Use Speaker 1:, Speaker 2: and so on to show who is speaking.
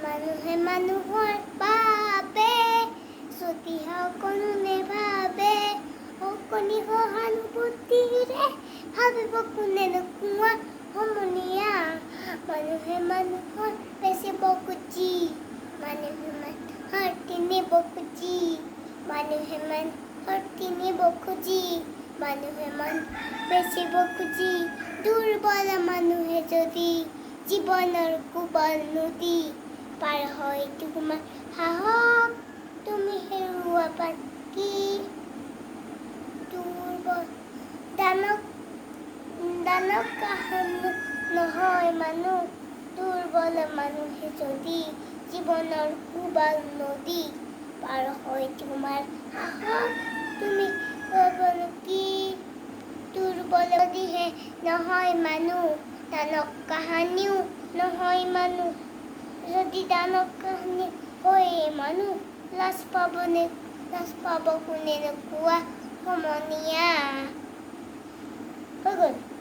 Speaker 1: মানুহে মানুহৰ বাবে যদি সকলো নেভাবে সকলো সহানুভূতিৰে ভাবিব কোনে নোকোৱা সমনীয়া মানুহে মানুহৰ বেচিব খুজি মানুহে মানুহৰ কিনিব খুজি মানুহে মানুহৰ কিনিব খুজি মানুহে বেচিব খুজি দুৰ্বল মানুহে যদি জীৱনৰ কোবল নদী পাৰ হয় তোমাৰ সাহস তুমি হেৰুৱা বাকী দুৰ্বল দানৱ কাহানি নহয় মানুহ দুৰ্বল মানুহে যদি জীৱনৰ কোবল নদী পাৰ হয় তোমাৰ সাহস তুমি হেৰুৱা কি দুৰ্বল যদিহে নহয় মানুহ দানৱ কাহানিও নহয় মানুহ যদি দানৱ কাহানি হয় মানুহ লাজ পাব কোনে নোকোৱা সমনীয়া হৈ গ'ল।